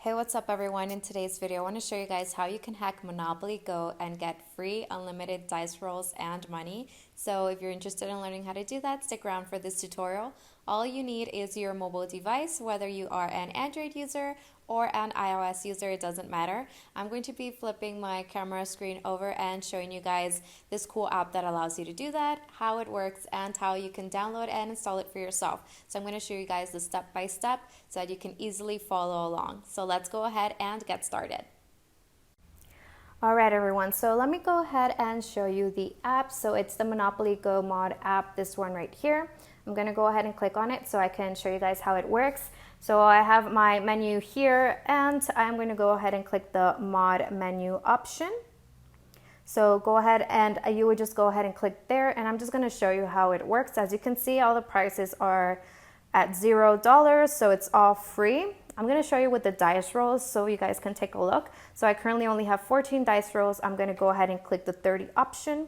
Hey, what's up everyone? In today's video, I want to show you guys how you can hack Monopoly Go and get free unlimited dice rolls and money. So if you're interested in learning how to do that, stick around for this tutorial. All you need is your mobile device, whether you are an Android user or an iOS user, it doesn't matter. I'm going to be flipping my camera screen over and showing you guys this cool app that allows you to do that, how it works, and how you can download and install it for yourself. So I'm going to show you guys the step-by-step so that you can easily follow along. So let's go ahead and get started. Alright everyone, so let me go ahead and show you the app. So it's the Monopoly Go mod app, this one right here. I'm going to go ahead and click on it so I can show you guys how it works. So I have my menu here and I'm going to go ahead and click the mod menu option. So go ahead and you would just go ahead and click there, and I'm just going to show you how it works. As you can see, all the prices are at $0, so it's all free. I'm going to show you with the dice rolls so you guys can take a look. So I currently only have 14 dice rolls. I'm going to go ahead and click the 30 option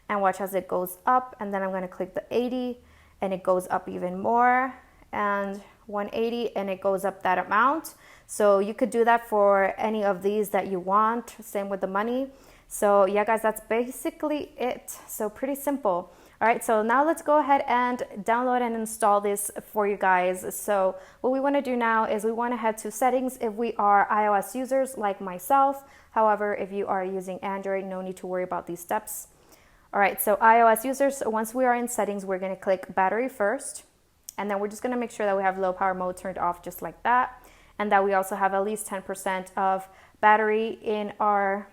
and watch as it goes up, and then I'm going to click the 80 and it goes up even more, and 180 and it goes up that amount. So you could do that for any of these that you want. Same with the money. So yeah guys, that's basically it. So pretty simple. All right, so now let's go ahead and download and install this for you guys. So what we want to do now is we want to head to settings if we are iOS users like myself. However, if you are using Android, no need to worry about these steps. All right, so iOS users, once we are in settings, we're going to click battery first. And then we're just going to make sure that we have low power mode turned off just like that. And that we also have at least 10% of battery in our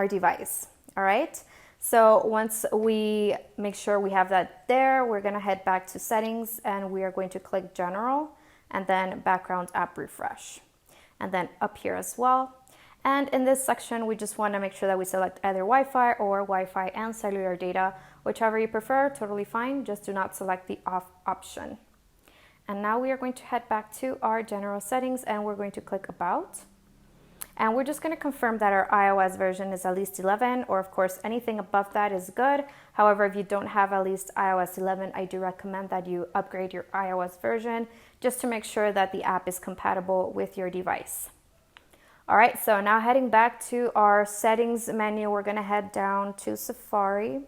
device. All right. So once we make sure we have that there, we're going to head back to settings and we are going to click general and then background app refresh. And then up here as well. And in this section, we just want to make sure that we select either Wi-Fi or Wi-Fi and cellular data, whichever you prefer, totally fine. Just do not select the off option. And now we are going to head back to our general settings and we're going to click about. And we're just going to confirm that our iOS version is at least 11, or of course anything above that is good. However, if you don't have at least iOS 11, I do recommend that you upgrade your iOS version just to make sure that the app is compatible with your device. All right, so now heading back to our settings menu, we're going to head down to Safari.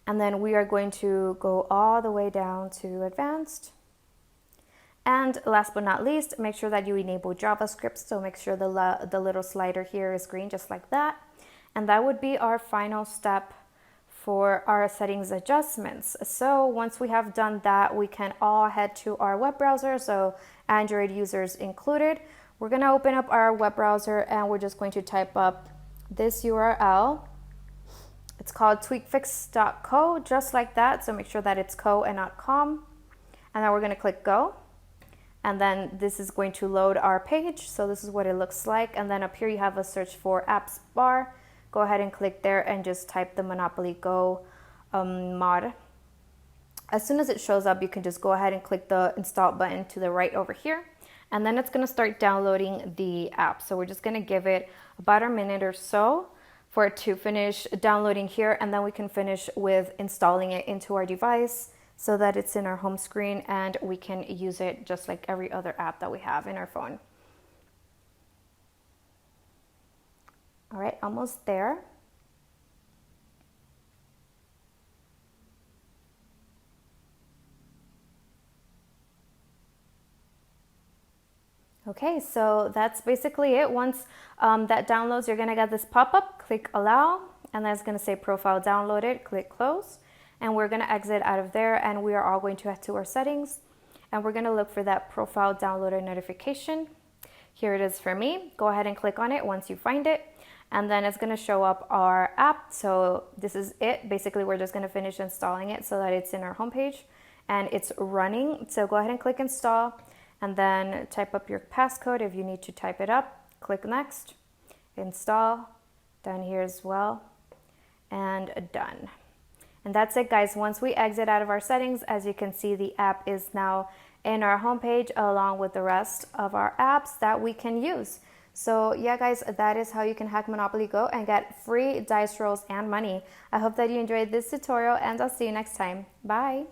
And then we are going to go all the way down to advanced. And last but not least, make sure that you enable JavaScript. So make sure the little slider here is green, just like that. And that would be our final step for our settings adjustments. So once we have done that, we can all head to our web browser. So Android users included. We're going to open up our web browser and we're just going to type up this URL. It's called tweakfix.co, just like that. So make sure that it's co and not com. And then we're going to click go. And then this is going to load our page. So this is what it looks like. And then up here you have a search for apps bar. Go ahead and click there and just type the Monopoly Go mod. As soon as it shows up, you can just go ahead and click the install button to the right over here. And then it's going to start downloading the app. So we're just going to give it about a minute or so for it to finish downloading here. And then we can finish with installing it into our device so that it's in our home screen and we can use it just like every other app that we have in our phone. All right, almost there. Okay, so that's basically it. Once that downloads, you're gonna get this pop-up, click allow, and that's gonna say profile downloaded, click close. And we're gonna exit out of there and we are all going to head to our settings and we're gonna look for that profile downloaded notification. Here it is for me. Go ahead and click on it once you find it. And then it's gonna show up our app. So this is it. Basically, we're just gonna finish installing it so that it's in our homepage and it's running. So go ahead and click install. And then type up your passcode if you need to type it up. Click next, install, done here as well, and done. And that's it guys. Once we exit out of our settings, as you can see, the app is now in our homepage along with the rest of our apps that we can use. So yeah guys, that is how you can hack Monopoly Go and get free dice rolls and money. I hope that you enjoyed this tutorial and I'll see you next time. Bye.